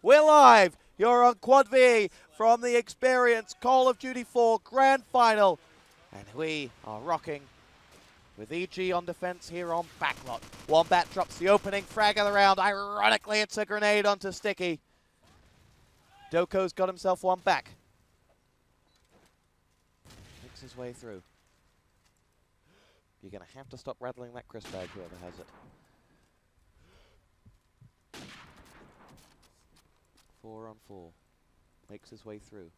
We're live. You're on Quad V from the Experience Call of Duty 4 Grand Final. And we are rocking with EG on defense here on backlot. Wombat drops the opening frag of the round. Ironically, it's a grenade onto Sticky. Doko's got himself one back. Makes his way through. You're going to have to stop rattling that crisp bag, whoever has it. 4 on 4. Makes his way through.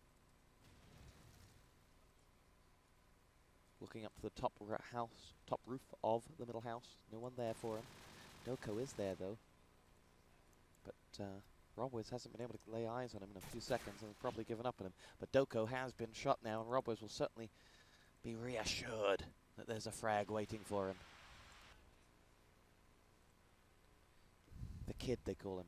Looking up to the top roof of the middle house. No one there for him. Doko is there though. But Robwiz hasn't been able to lay eyes on him in a few seconds and has probably given up on him. But Doko has been shot now, and Robwiz will certainly be reassured that there's a frag waiting for him. The kid, they call him.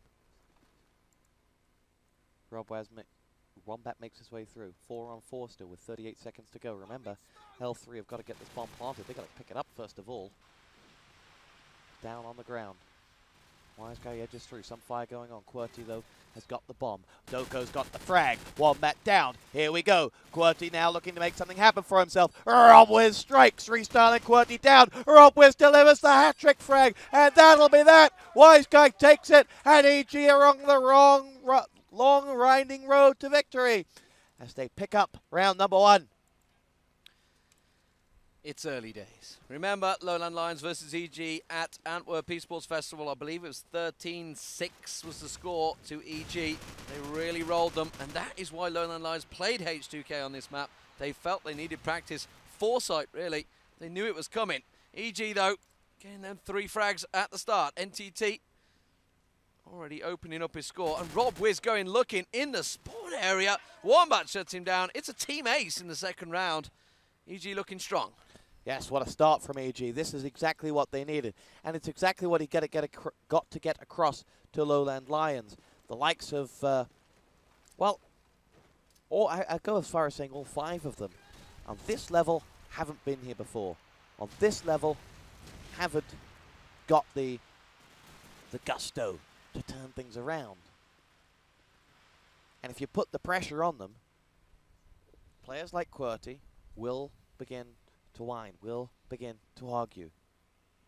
Wombat makes his way through. 4 on 4 still with 38 seconds to go. Remember, L3 have got to get this bomb planted. They've got to pick it up first of all. Down on the ground. Wise Guy edges through. Some fire going on. QWERTY, though, has got the bomb. Doko's got the frag. Wombat down. Here we go. QWERTY now looking to make something happen for himself. Robwiz strikes. Restyling QWERTY down. Robwiz delivers the hat-trick frag. And that'll be that. Wise Guy takes it. And EG are on the long winding road to victory as they pick up round number 1. It's early days. Remember, LowLandLions versus EG at Antwerp Esports Festival. I believe it was 13-6 was the score to EG. They really rolled them, and that is why LowLandLions played H2K on this map. They felt they needed practice. Foresight, really. They knew it was coming. EG, though, getting them 3 frags at the start. NTT already opening up his score, and Robwiz going looking in the spawn area. Wombat shuts him down. It's a team ace in the second round. EG looking strong. Yes, what a start from EG. This is exactly what they needed, and it's exactly what he got to get across to LowLandLions. The likes of, well, I go as far as saying all 5 of them on this level haven't been here before. On this level, haven't got the gusto to turn things around. And if you put the pressure on them, players like QWERTY will begin to whine, will begin to argue.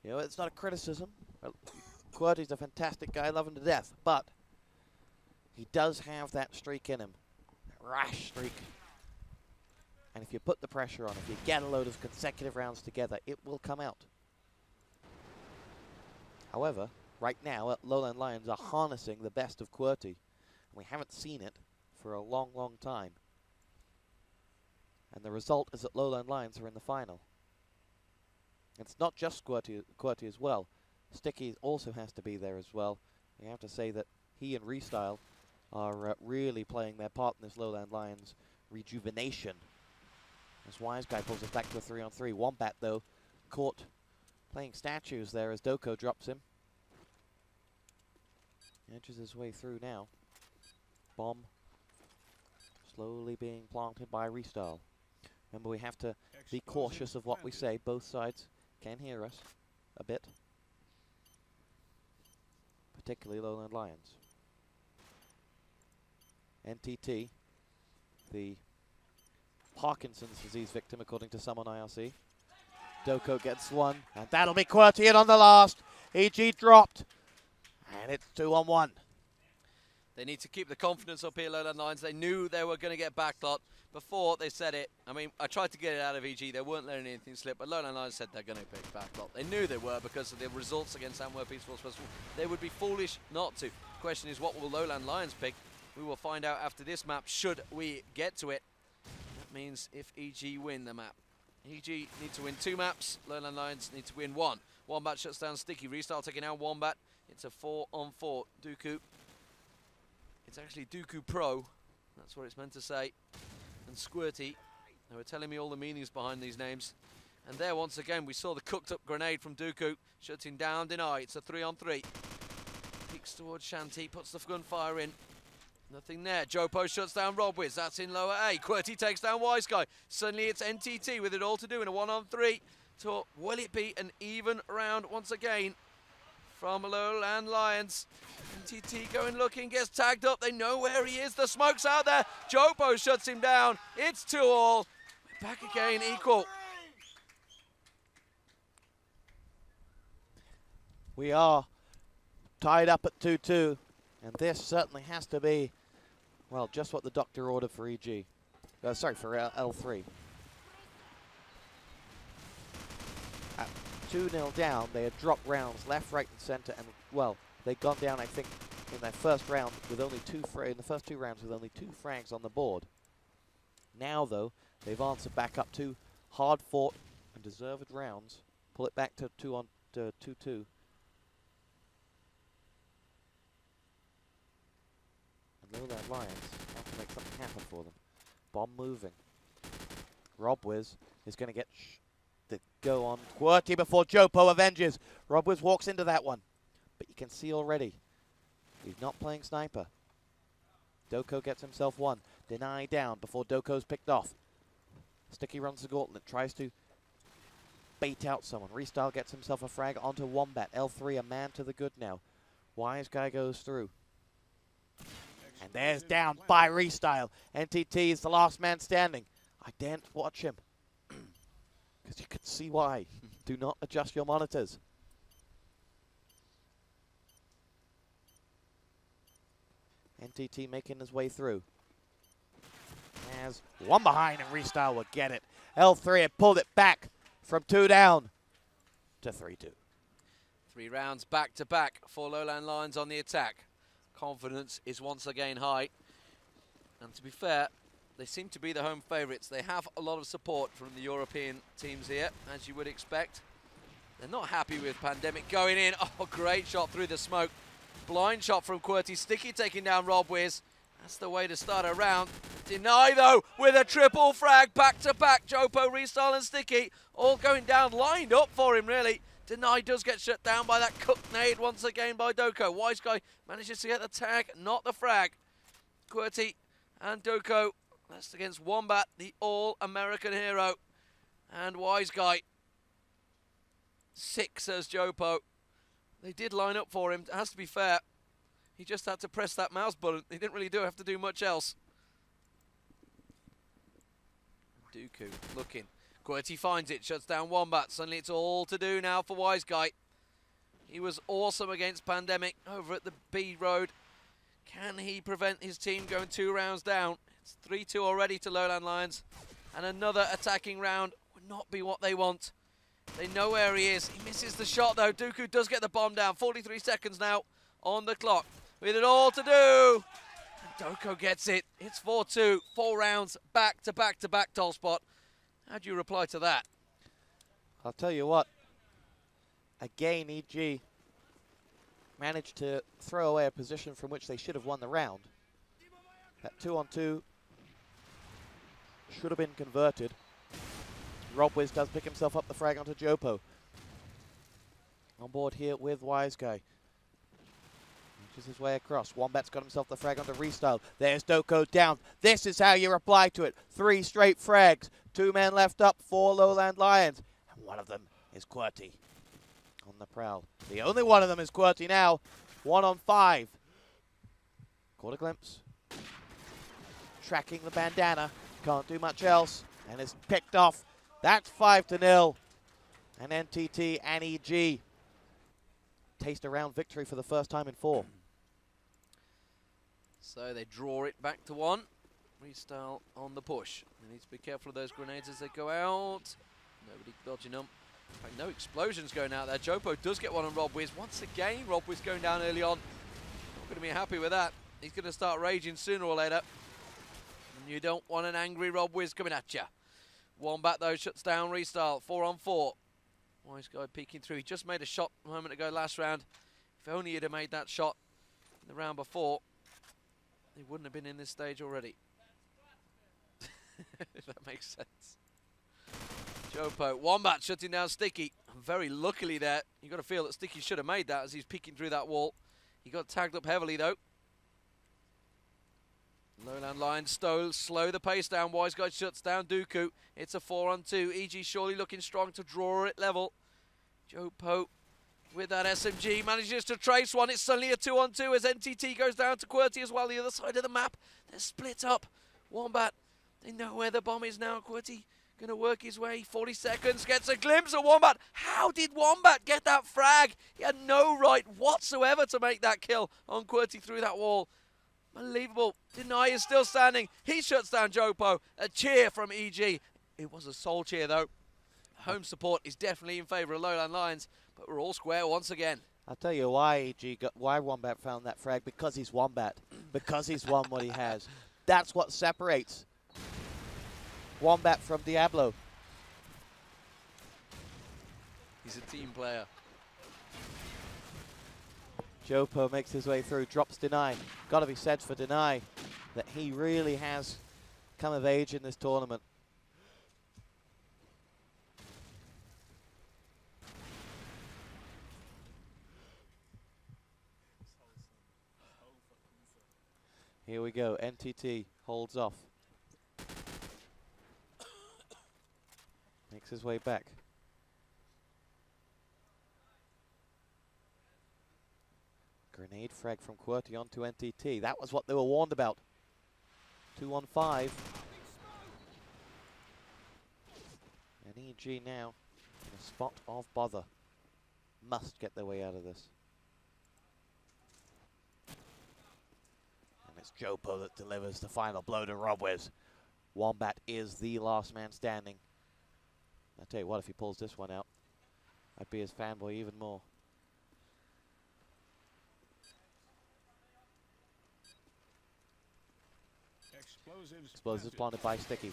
You know, it's not a criticism. QWERTY's a fantastic guy, I love him to death, but he does have that streak in him, that rash streak. And if you put the pressure on, if you get a load of consecutive rounds together, it will come out. However, right now, LowLandLions are harnessing the best of QWERTY, and we haven't seen it for a long, long time. And the result is that LowLandLions are in the final. It's not just QWERTY as well. Sticky also has to be there as well. You have to say that he and Restyle are really playing their part in this LowLandLions rejuvenation. As Wise Guy pulls it back to a 3-on-3. Wombat, though, caught playing statues there as Doko drops him. Edges his way through now. Bomb slowly being planted by Restyle. Remember, we have to be cautious of what we say. Both sides can hear us a bit. Particularly LowLandLions. NTT, the Parkinson's disease victim, according to some on IRC. Doko gets one, and that'll be QWERTY in on the last. EG dropped, and it's 2-on-1. They need to keep the confidence up here, LowLandLions. They knew they were going to get backlot before they said it. I mean, I tried to get it out of EG. They weren't letting anything slip, but LowLandLions said they're going to pick backlot. They knew they were because of the results against Antwerp Esports Festival. They would be foolish not to. The question is, what will LowLandLions pick? We will find out after this map, should we get to it. That means if EG win the map. EG need to win 2 maps. LowLandLions need to win 1. Wombat shuts down Sticky. Restyle taking out Wombat. It's a 4-on-4. Dooku. It's actually Dooku Pro. That's what it's meant to say. And Squirty. They were telling me all the meanings behind these names. And there, once again, we saw the cooked-up grenade from Dooku. Shutting down Deny. It's a 3-on-3. Peeks towards Shanty. Puts the gunfire in. Nothing there. Jopo shuts down Robwiz. That's in lower A. QWERTY takes down Wise Guy. Suddenly it's NTT with it all to do in a 1-on-3. So will it be an even round once again from LowLandLions? NTT going looking, gets tagged up. They know where he is. The smoke's out there. Jopo shuts him down. It's 2-all. We're back again, equal. We are tied up at 2-2, and this certainly has to be, well, just what the doctor ordered for EG. Sorry, for L3. At 2-0 down, they had dropped rounds left, right, and center, and, well, they'd gone down, I think, in their first round with only in the first 2 rounds with only 2 frags on the board. Now, though, they've answered back up 2 hard-fought and deserved rounds. Pull it back to 2-2. LowLandLions have to make something happen for them. Bomb moving. Robwiz is going to get the go on QWERTY before Jopo avenges. Robwiz walks into that one. But you can see already, he's not playing sniper. Doko gets himself one. Deny down before Doko's picked off. Sticky runs the gauntlet, tries to bait out someone. Restyle gets himself a frag onto Wombat. L3 a man to the good now. Wise Guy goes through. And there's down by Restyle. NTT is the last man standing. I daren't watch him, because you can see why. Do not adjust your monitors. NTT making his way through. As one behind and Restyle will get it. L3 had pulled it back from 2 down to 3-2. 3 rounds back to back for LowLandLions on the attack. Confidence is once again high. And to be fair, they seem to be the home favourites. They have a lot of support from the European teams here, as you would expect. They're not happy with Pandemic going in. Oh, great shot through the smoke. Blind shot from QWERTY. Sticky taking down Robwiz. That's the way to start a round. Deny, though, with a triple frag. Back-to-back. Jopo, Restyle and Sticky all going down. Lined up for him, really. Deny does get shut down by that cooked nade once again by Doko. Wise Guy manages to get the tag, not the frag. QWERTY and Doko. That's against Wombat, the all-American hero. And Wise Guy. 6 as Jopo. They did line up for him. It has to be fair. He just had to press that mouse button. He didn't really have to do much else. Dooku looking. QWERTY finds it, shuts down Wombat. Suddenly it's all to do now for Wise Guy. He was awesome against Pandemic over at the B Road. Can he prevent his team going 2 rounds down? It's 3-2 already to LowLandLions. And another attacking round would not be what they want. They know where he is. He misses the shot though. Dooku does get the bomb down. 43 seconds now on the clock. With it all to do. And Doko gets it. It's 4-2. 4 rounds back to back to back, Tolspot. How do you reply to that? I'll tell you what. Again, EG managed to throw away a position from which they should have won the round. That 2-on-2 should have been converted. Robwiz does pick himself up the frag onto Jopo. On board here with Wise Guy. Inches his way across. Wombat's got himself the frag onto Restyle. There's Doko down. This is how you reply to it. 3 straight frags. 2 men left up for LowLandLions. And one of them is QWERTY on the prowl. The only one of them is QWERTY now. 1 on 5. Caught a glimpse. Tracking the bandana. Can't do much else. And is picked off. That's 5-0. And NTT and EG taste a round victory for the first time in 4. So they draw it back to 1. Restyle on the push. They need to be careful of those grenades as they go out. Nobody dodging them. In fact, no explosions going out there. Jopo does get one on Robwiz. Once again, Robwiz going down early on. Not going to be happy with that. He's going to start raging sooner or later. And you don't want an angry Robwiz coming at you. Wombat, though, shuts down Restyle. 4 on 4. Wise Guy peeking through. He just made a shot a moment ago last round. If only he'd have made that shot in the round before, he wouldn't have been in this stage already. If that makes sense. Jopo. Wombat shutting down Sticky. Very luckily there. You've got to feel that Sticky should have made that as he's peeking through that wall. He got tagged up heavily, though. LowLandLions slow the pace down. Wise Guy shuts down Dooku. It's a 4 on 2. EG surely looking strong to draw it level. Jopo with that SMG, manages to trace one. It's suddenly a 2-on-2 as NTT goes down to QWERTY as well, the other side of the map. They're split up. Wombat, they know where the bomb is now. QWERTY going to work his way. 40 seconds, gets a glimpse of Wombat. How did Wombat get that frag? He had no right whatsoever to make that kill on QWERTY through that wall. Unbelievable. Deny is still standing. He shuts down Jopo. A cheer from EG. It was a soul cheer though. Home support is definitely in favour of Lowland Lions, but we're all square once again. I'll tell you why why Wombat found that frag, because he's Wombat. Because he's won what he has. That's what separates Wombat from Diablo. He's a team player. Jopo makes his way through, drops Deny. Gotta be said for Deny that he really has come of age in this tournament. Here we go, NTT holds off. Makes his way back. Grenade frag from QWERTY onto NTT. That was what they were warned about. 2-on-5. And EG now in a spot of bother. Must get their way out of this. And it's Jopo that delivers the final blow to Robwiz. Wombat is the last man standing. I tell you what, if he pulls this one out, I'd be his fanboy even more. Explosives planted by Sticky.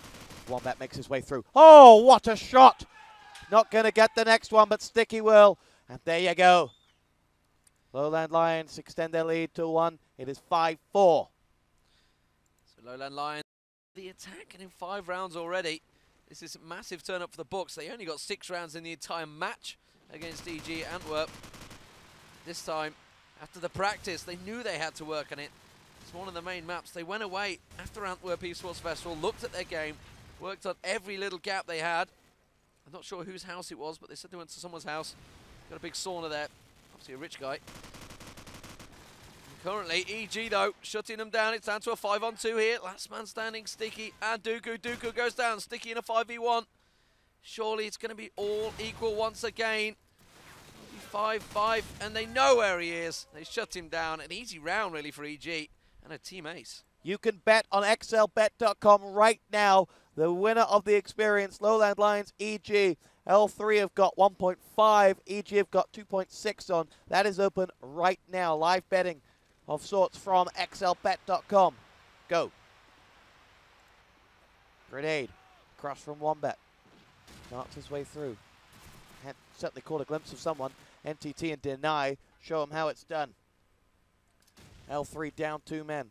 Wombat makes his way through. Oh, what a shot! Not going to get the next one, but Sticky will. And there you go. Lowland Lions extend their lead to 1. It is 5-4. So Lowland Lions, the attack, and in 5 rounds already. This is a massive turn up for the books. They only got 6 rounds in the entire match against EG Antwerp. This time, after the practice, they knew they had to work on it. It's one of the main maps. They went away after Antwerp Esports Festival, looked at their game, worked on every little gap they had. I'm not sure whose house it was, but they said they went to someone's house. Got a big sauna there. Obviously a rich guy. Currently, EG though, shutting them down. It's down to a 5-on-2 here. Last man standing, Sticky and Dooku. Dooku goes down, Sticky in a 5v1. Surely it's going to be all equal once again. 5-5, and they know where he is. They shut him down. An easy round really for EG, and a team ace. You can bet on xlbet.com right now. The winner of the experience, Lowland Lions, EG. L3 have got 1.5, EG have got 2.6 on. That is open right now. Live betting of sorts from xlbet.com. Go. Grenade. Cross from Wombat. Darts his way through. Had certainly caught a glimpse of someone. NTT and Deny show him how it's done. L3 down 2 men.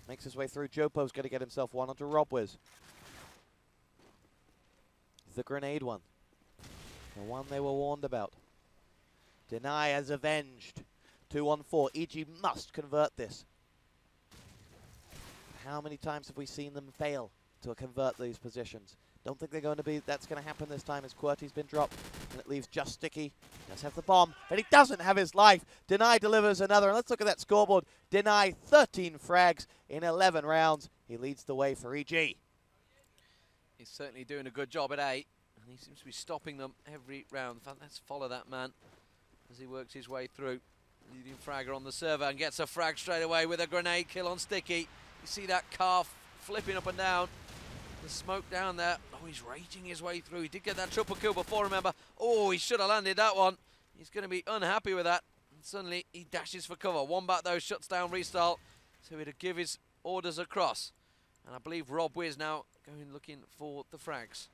Makes his way through. Jopo's going to get himself one onto Robwiz. The grenade one. The one they were warned about. Deny has avenged. 2-on-4. EG must convert this. How many times have we seen them fail to convert these positions? Don't think they're going to be. That's going to happen this time as QWERTY's been dropped. And it leaves just Sticky. He does have the bomb, but he doesn't have his life. Deny delivers another. And let's look at that scoreboard. Deny 13 frags in 11 rounds. He leads the way for EG. He's certainly doing a good job at A, and he seems to be stopping them every round. In fact, let's follow that man as he works his way through. Leading fragger on the server and gets a frag straight away with a grenade kill on Sticky. You see that car flipping up and down. The smoke down there. Oh, he's raging his way through. He did get that triple kill before, remember. Oh, he should have landed that one. He's going to be unhappy with that. And suddenly, he dashes for cover. Wombat, though, shuts down Restart. So he'd give his orders across. And I believe Robwiz now going looking for the frags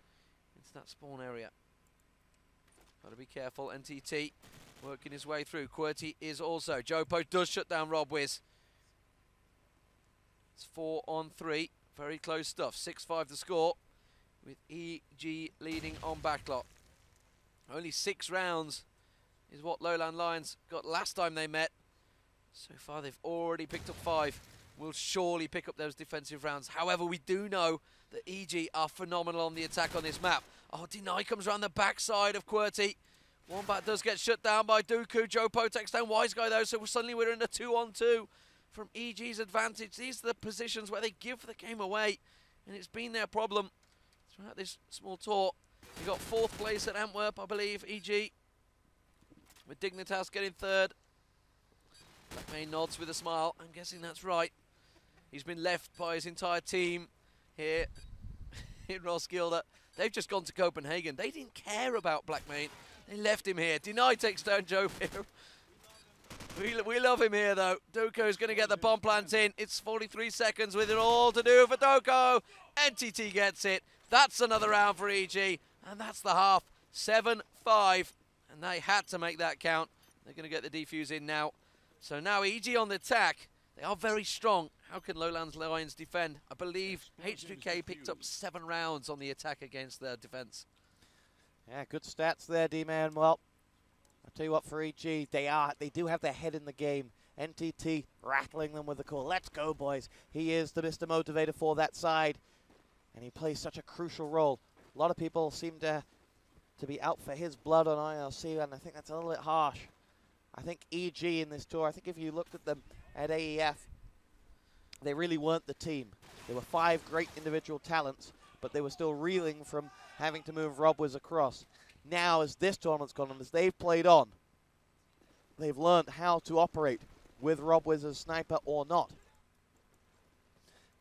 into that spawn area. Got to be careful. NTT working his way through. QWERTY is also. Jopo does shut down Robwiz. It's 4-on-3. Very close stuff. 6-5 the score, with EG leading on backlot. Only 6 rounds is what Lowland Lions got last time they met. So far they've already picked up 5. Will surely pick up those defensive rounds. However, we do know that EG are phenomenal on the attack on this map. Oh, Deny comes around the backside of QWERTY. Wombat does get shut down by Dooku. Jopo takes down Wise Guy though, so suddenly we're in a 2-on-2 from EG's advantage. These are the positions where they give the game away, and it's been their problem throughout this small tour. We got 4th place at Antwerp, I believe, EG, with Dignitas getting 3rd. Blackmane nods with a smile. I'm guessing that's right. He's been left by his entire team here in Roskilde. They've just gone to Copenhagen. They didn't care about Blackmane. They left him here. Deny takes down Joe here. We love him here, though. Doko's going to get the bomb plant in. It's 43 seconds with it all to do for Doko. NTT gets it. That's another round for EG. And that's the half. 7-5. And they had to make that count. They're going to get the defuse in now. So now EG on the attack. They are very strong. How can LowLandLions defend? I believe H2K picked up 7 rounds on the attack against their defense. Yeah, good stats there, D-Man. Well, I'll tell you what, for EG, they do have their head in the game. NTT rattling them with the call. Let's go, boys. He is the Mr. Motivator for that side, and he plays such a crucial role. A lot of people seem to be out for his blood on ILC, and I think that's a little bit harsh. I think EG in this tour, I think if you looked at them at AEF, they really weren't the team. There were 5 great individual talents, but they were still reeling from having to move Robwiz across. Now, as this tournament's gone on, as they've played on, they've learned how to operate with Robwiz as sniper or not.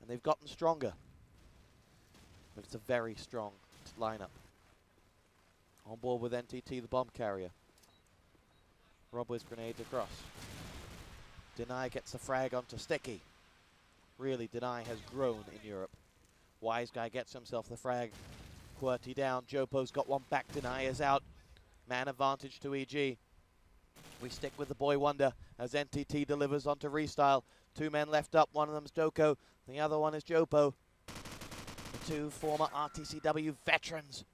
And they've gotten stronger. But it's a very strong lineup. On board with NTT, the bomb carrier. Robwiz grenades across. Deny gets the frag onto Sticky. Really, Deny has grown in Europe. Wise Guy gets himself the frag. QWERTY down. Jopo's got one back. Deny is out. Man advantage to EG. We stick with the boy wonder as NTT delivers onto Restyle. 2 men left up. One of them's Doko. The other one is Jopo. The 2 former RTCW veterans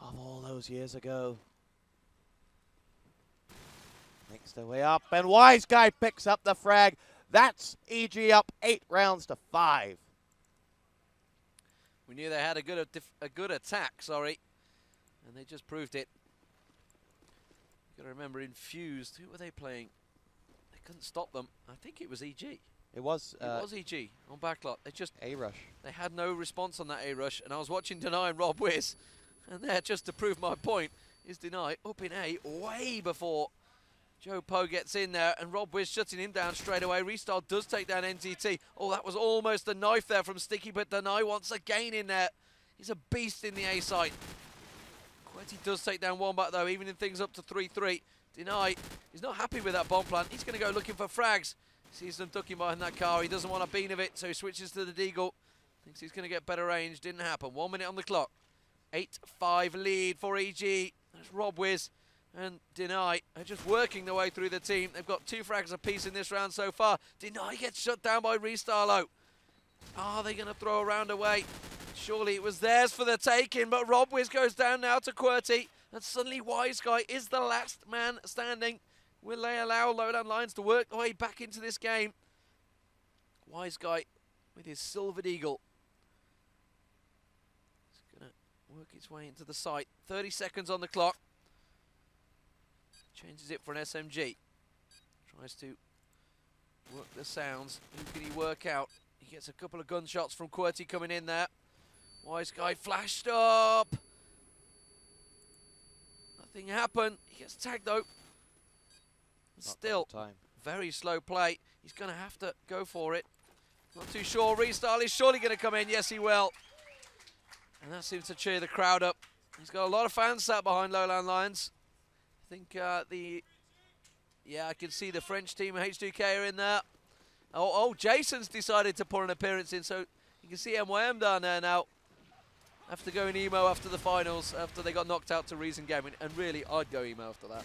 of all those years ago. Makes their way up, and Wise Guy picks up the frag. That's EG up 8 rounds to 5. We knew they had a good attack, and they just proved it. You got to remember, Infused. Who were they playing? They couldn't stop them. I think it was EG. It was EG on backlot. They just A-Rush. They had no response on that A-Rush, and I was watching Deny and Robwiz, and there, just to prove my point, is Deny up in A way before Joe Poe gets in there, and Robwiz shutting him down straight away. Restyle does take down NTT. Oh, that was almost a knife there from Sticky, but Deny once again in there. He's a beast in the A site. QWERTY does take down Wombat, though, evening things up to 3-3. Deny, he's not happy with that bomb plant. He's going to go looking for frags. Sees them ducking behind that car. He doesn't want a bean of it, so he switches to the Deagle. Thinks he's going to get better range. Didn't happen. 1 minute on the clock. 8-5 lead for EG. That's Robwiz and Deny are just working their way through the team. They've got 2 frags apiece in this round so far. Deny gets shut down by Restyle. Are they going to throw a round away? Surely it was theirs for the taking, but Robwiz goes down now to QWERTY, and suddenly Wise Guy is the last man standing. Will they allow LowLandLions to work their way back into this game? Wise Guy with his Silvered Eagle. It's going to work its way into the site. 30 seconds on the clock. Changes it for an SMG. Tries to work the sounds. Who can he work out? He gets a couple of gunshots from QWERTY coming in there. Wise Guy flashed up. Nothing happened. He gets tagged though. Still, very slow play. He's going to have to go for it. Not too sure. Restyle is surely going to come in. Yes, he will. And that seems to cheer the crowd up. He's got a lot of fans sat behind LowLandLions. I think I can see the French team H2K are in there. Oh, Jason's decided to put an appearance in, so you can see MYM down there now. Have to go in emo after the finals, after they got knocked out to Reason Gaming, and really, I'd go emo after that.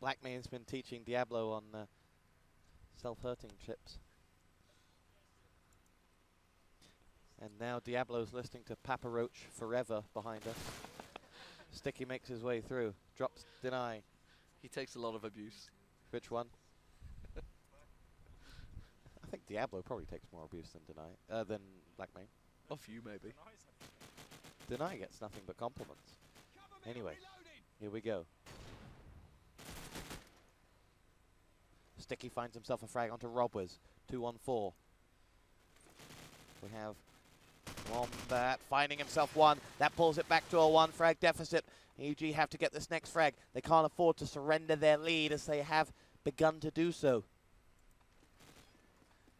Blackmane's been teaching Diablo on self-hurting chips. And now Diablo's listening to Papa Roach Forever behind us. Sticky makes his way through. Drops Deny. He takes a lot of abuse. Which one? I think Diablo probably takes more abuse than Deny, than Blackmane. Off you, maybe. Deny gets nothing but compliments. Anyway, here we go. Sticky finds himself a frag onto Robwiz. 2-on-4. We have Wombat finding himself one. That pulls it back to a 1 frag deficit. EG have to get this next frag. They can't afford to surrender their lead as they have begun to do so.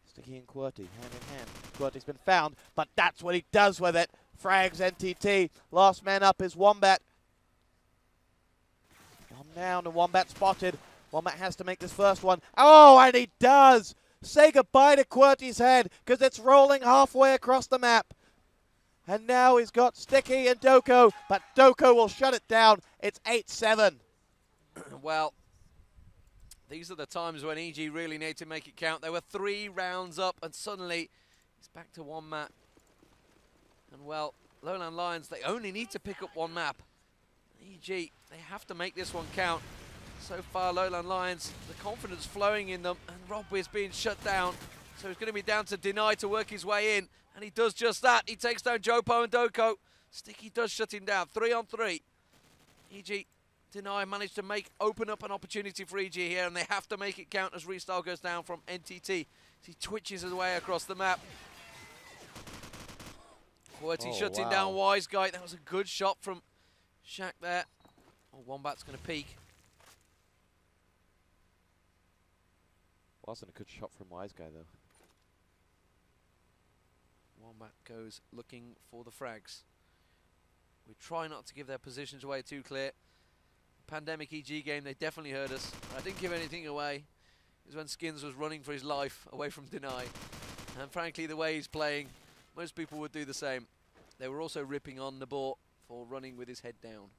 Sticky and QWERTY, hand in hand. QWERTY's been found, but that's what he does with it. Frags NTT. Last man up is Wombat. One down and Wombat spotted. Wombat has to make this first one. Oh, and he does! Say goodbye to QWERTY's head, because it's rolling halfway across the map. And now he's got Sticky and Doko, but Doko will shut it down. It's 8-7. Well, these are the times when EG really need to make it count. They were 3 rounds up, and suddenly it's back to 1 map. And well, LowLandLions, they only need to pick up 1 map. EG, they have to make this one count. So far, LowLandLions, the confidence flowing in them, and Robwiz being shut down. So it's going to be down to Deny to work his way in, and he does just that. He takes down Jopo and Doko. Sticky does shut him down, 3-on-3. EG, Deny managed to open up an opportunity for EG here, and they have to make it count as Restyle goes down from NTT. He twitches his way across the map. QWERTY shutting down Wise Guy. That was a good shot from Shaq there. Oh, Wombat's going to peek. Wasn't a good shot from Wise Guy, though. Wombat goes looking for the frags. We try not to give their positions away too clear. Pandemic EG game, they definitely heard us. I didn't give anything away. It was when Skins was running for his life away from Deny. And frankly, the way he's playing, most people would do the same. They were also ripping on Nabor for running with his head down.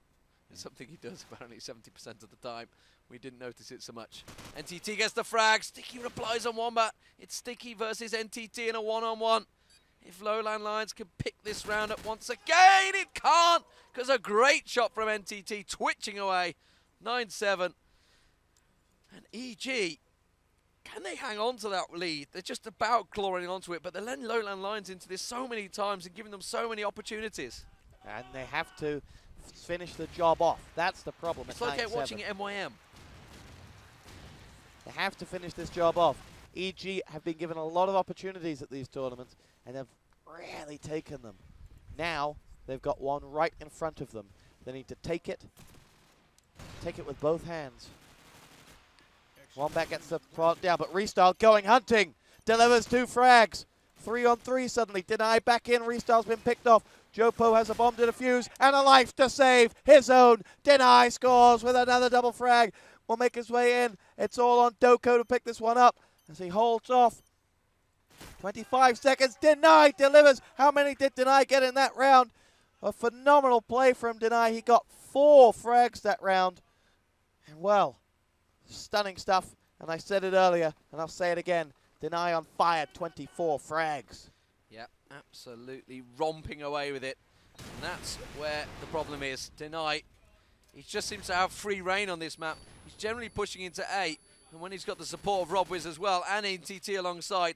It's something he does apparently 70% of the time. We didn't notice it so much. NTT gets the frag. Sticky replies on Wombat. It's Sticky versus NTT in a 1-on-1. If LowLandLions can pick this round up once again, it can't, because a great shot from NTT, twitching away. 9-7. And EG, can they hang on to that lead? They're just about clawing onto it, but they're letting LowLandLions into this so many times and giving them so many opportunities. And they have to finish the job off. That's the problem. It's like watching MYM. They have to finish this job off. EG have been given a lot of opportunities at these tournaments, and they've rarely taken them. Now, they've got one right in front of them. They need to take it with both hands. Wombat gets the product down, but Restyle going hunting. Delivers 2 frags. 3-on-3 suddenly. Deny back in. Restyle's been picked off. Jopo has a bomb to defuse and a life to save. His own. Deny scores with another double frag. Will make his way in. It's all on Doko to pick this one up as he holds off. 25 seconds. Deny delivers. How many did Deny get in that round? A phenomenal play from Deny. He got 4 frags that round. And well, stunning stuff. And I said it earlier, and I'll say it again. Deny on fire, 24 frags. Yep, absolutely romping away with it. And that's where the problem is. Deny, he just seems to have free reign on this map. He's generally pushing into A, and when he's got the support of Robwiz as well, and NTT alongside,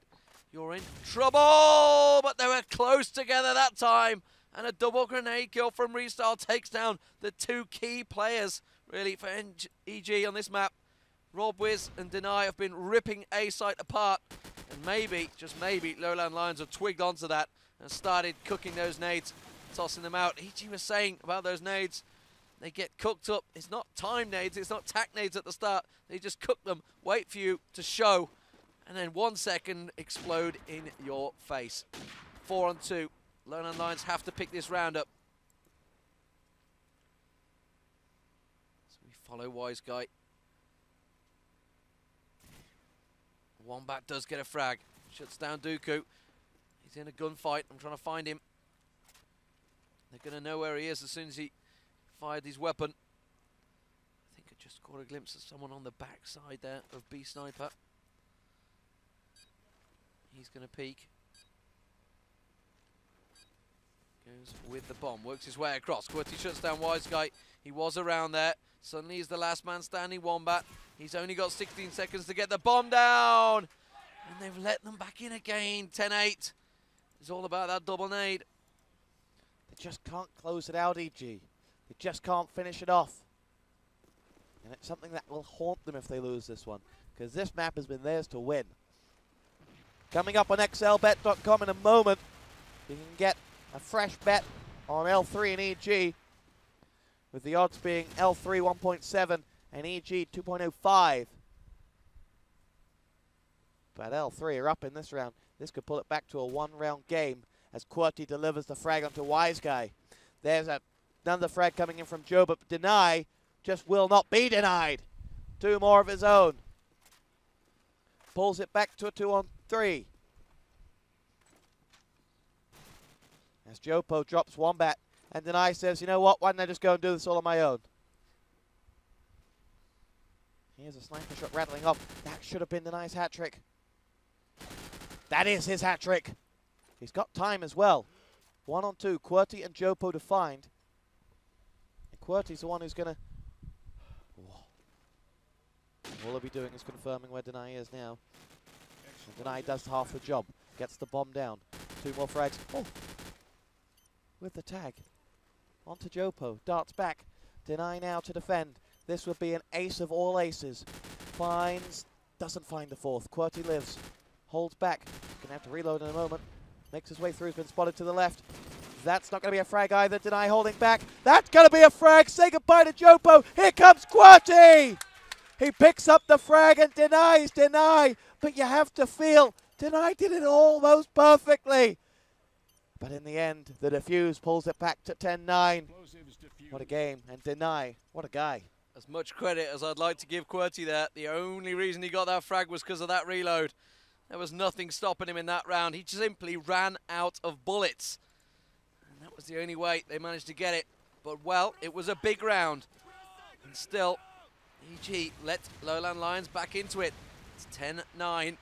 you're in trouble! But they were close together that time. And a double grenade kill from Restyle takes down the 2 key players, really, for EG on this map. Robwiz and Deny have been ripping A site apart. And maybe, just maybe, LowLandLions have twigged onto that and started cooking those nades, tossing them out. EG was saying about those nades, they get cooked up. It's not time nades, it's not tac nades at the start. They just cook them, wait for you to show, and then 1 second explode in your face. 4-on-2. LowLandLions have to pick this round up. So we follow Wise Guy. Wombat does get a frag. Shuts down Dooku. He's in a gunfight. I'm trying to find him. They're going to know where he is as soon as he fired his weapon. I think I just caught a glimpse of someone on the back side there of B Sniper. He's going to peek. Goes with the bomb. Works his way across. QWERTY shuts down Wise Guy. He was around there. Suddenly he's the last man standing, Wombat. He's only got 16 seconds to get the bomb down. And they've let them back in again. 10-8. It's all about that double nade. They just can't close it out, EG. You just can't finish it off. And it's something that will haunt them if they lose this one, because this map has been theirs to win. Coming up on xlbet.com in a moment, you can get a fresh bet on L3 and EG, with the odds being L3 1.7 and EG 2.05. But L3 are up in this round. This could pull it back to a one-round game as QWERTY delivers the frag onto Wiseguy. There's another frag coming in from Joe, but Deny just will not be denied. Two more of his own. Pulls it back to a 2-on-3. As Jopo drops Wombat, and Deny says, you know what, why don't I just go and do this all on my own? Here's a sniper shot rattling off. That should have been Deny's hat-trick. That is his hat-trick. He's got time as well. 1-on-2, QWERTY and Jopo to find. And QWERTY's the one who's going to... All he'll be doing is confirming where Deny is now. And Deny does half the job. Gets the bomb down. Two more frags. Oh! With the tag. Onto Jopo. Darts back. Deny now to defend. This would be an ace of all aces. Finds... Doesn't find the fourth. QWERTY lives. Holds back. Gonna have to reload in a moment. Makes his way through. Has been spotted to the left. That's not going to be a frag either. Deny holding back. That's going to be a frag. Say goodbye to Jopo. Here comes QWERTY! He picks up the frag and denies Deny. But you have to feel Deny did it almost perfectly. But in the end, the defuse pulls it back to 10-9. What a game. And Deny, what a guy. As much credit as I'd like to give QWERTY there, the only reason he got that frag was because of that reload. There was nothing stopping him in that round. He simply ran out of bullets. And that was the only way they managed to get it. But, well, it was a big round. And still, EG let LowLandLions back into it. It's 10-9.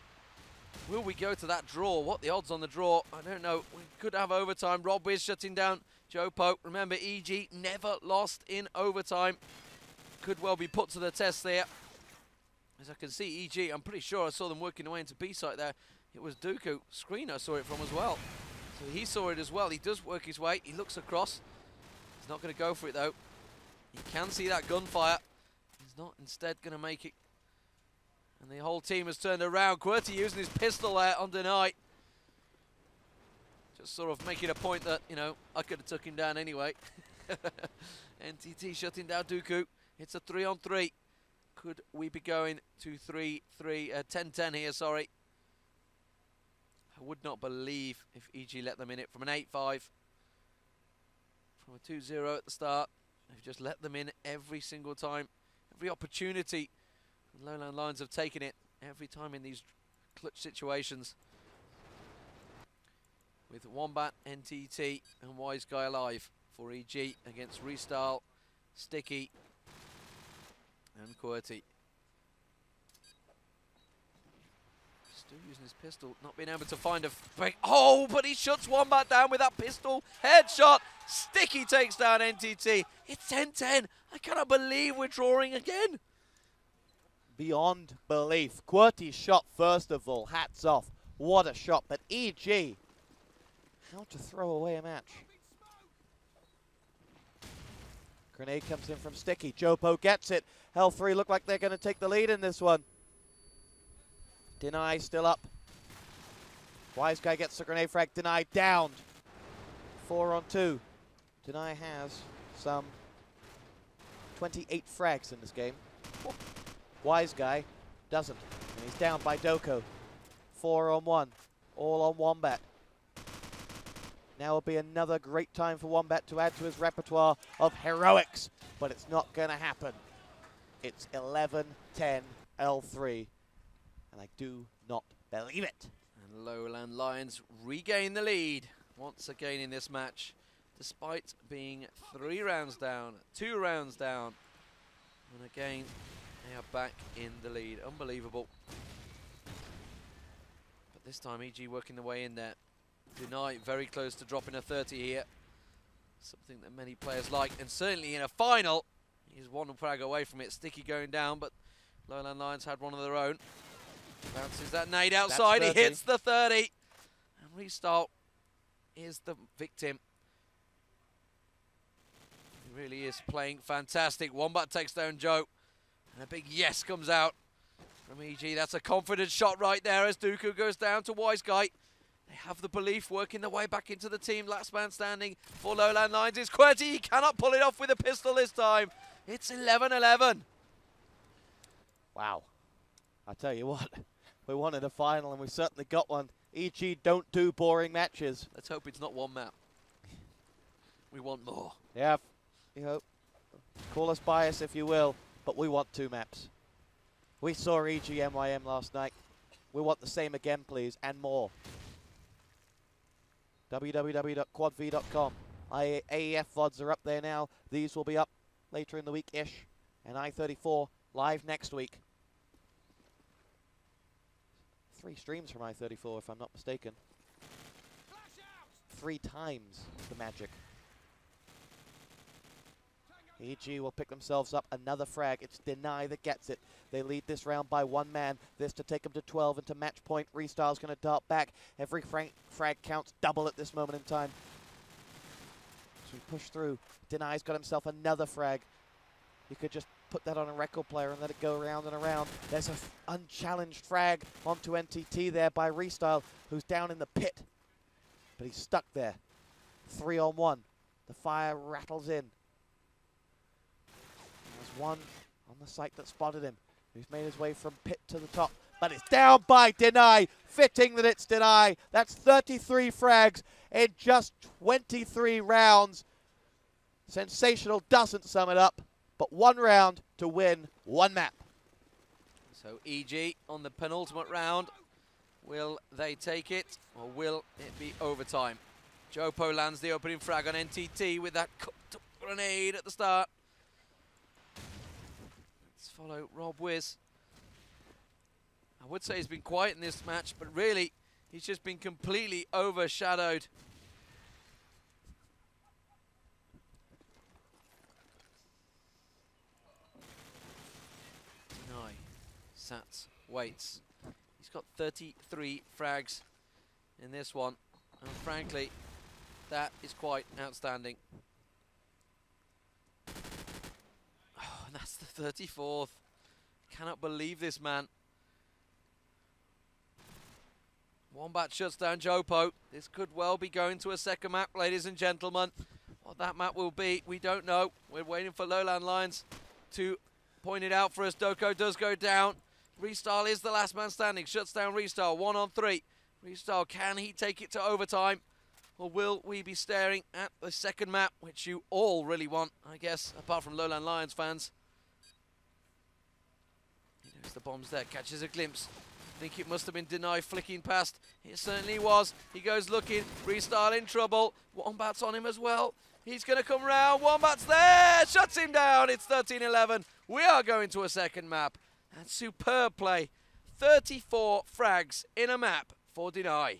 Will we go to that draw? What the odds on the draw? I don't know. We could have overtime. Rob Wiz shutting down Jopo. Remember, EG never lost in overtime. Could well be put to the test there. As I can see, EG, I'm pretty sure I saw them working away into B-site there. It was Dooku. Screen I saw it from as well. So he saw it as well. He does work his way. He looks across. He's not going to go for it, though. You can see that gunfire. He's not instead going to make it. And the whole team has turned around. QWERTY using his pistol there on Deny. Just sort of making a point that, you know, I could have took him down anyway. NTT shutting down Dooku. It's a 3-on-3. Could we be going to 10-10 here, sorry. I would not believe if EG let them in it from an 8-5. From a 2-0 at the start. They've just let them in every single time. Every opportunity. And LowLandLions have taken it every time in these clutch situations. With Wombat, NTT and Wiseguy alive for EG against Restyle, Sticky and QWERTY. Still using his pistol, not being able to find a break. Oh, but he shuts Wombat down with that pistol. Headshot. Sticky takes down NTT. It's 10-10. I cannot believe we're drawing again. Beyond belief. QWERTY's shot, first of all. Hats off. What a shot. But EG, how to throw away a match. Grenade comes in from Sticky. Jopo gets it. L3 look like they're going to take the lead in this one. Deny still up. Wiseguy gets the grenade frag. Deny downed. 4-on-2. Deny has some 28 frags in this game. Wiseguy doesn't. And he's down by Doko. 4-on-1. All on Wombat. Now will be another great time for Wombat to add to his repertoire of heroics, but it's not going to happen. It's 11-10 L3, and I do not believe it. And LowLandLions regain the lead once again in this match, despite being 3 rounds down, 2 rounds down. And again, they are back in the lead. Unbelievable. But this time, EG working their way in there. Deny very close to dropping a 30 here. Something that many players like, and certainly in a final, he's one frag away from it. Sticky going down, but LowLandLions had one of their own. Bounces that nade outside, he hits the 30. And Restart is the victim. He really is playing fantastic. Wombat takes down Joe. And a big yes comes out from EG. That's a confident shot right there as Dooku goes down to Wise Guy. They have the belief, working their way back into the team. Last man standing for LowLandLions is QWERTY. He cannot pull it off with a pistol this time. It's 11-11. Wow. I tell you what, we wanted a final and we certainly got one. EG don't do boring matches. Let's hope it's not one map. We want more. Yeah, you hope. Call us biased if you will, but we want 2 maps. We saw EG MYM last night. We want the same again, please, and more. www.quadv.com. AEF VODs are up there now. These will be up later in the week-ish. And I-34 live next week. 3 streams from I-34, if I'm not mistaken. 3 times the magic. EG will pick themselves up another frag. It's Deny that gets it. They lead this round by 1 man. This to take them to 12 and to match point. Restyle's going to dart back. Every frag counts double at this moment in time. So we push through. Deny's got himself another frag. You could just put that on a record player and let it go around and around. There's an unchallenged frag onto NTT there by Restyle, who's down in the pit. But he's stuck there. 3 on 1. The fire rattles in. There's one on the site that spotted him, who's made his way from pit to the top. But it's down by Deny. Fitting that it's Deny. That's 33 frags in just 23 rounds. Sensational doesn't sum it up. But 1 round to win 1 map. So EG on the penultimate round. Will they take it, or will it be overtime? Jopo lands the opening frag on NTT with that grenade at the start. Let's follow Rob Wiz. I would say he's been quiet in this match, but really, he's just been completely overshadowed. Sats waits. He's got 33 frags in this one, and frankly, that is quite outstanding. Oh, and that's the 34th. Cannot believe this man. Wombat shuts down Jopo. This could well be going to a second map, ladies and gentlemen. What that map will be, we don't know. We're waiting for LowLandLions to point it out for us. Doko does go down. Restyle is the last man standing. Shuts down Restyle. 1 on 3. Restyle, can he take it to overtime? Or will we be staring at the second map, which you all really want, I guess, apart from LowLandLions fans? There's the bombs there. Catches a glimpse. I think it must have been Deny flicking past. It certainly was. He goes looking. Restyle in trouble. Wombat's on him as well. He's going to come round. Wombat's there. Shuts him down. It's 13-11. We are going to a second map. And superb play. 34 frags in a map for Deny.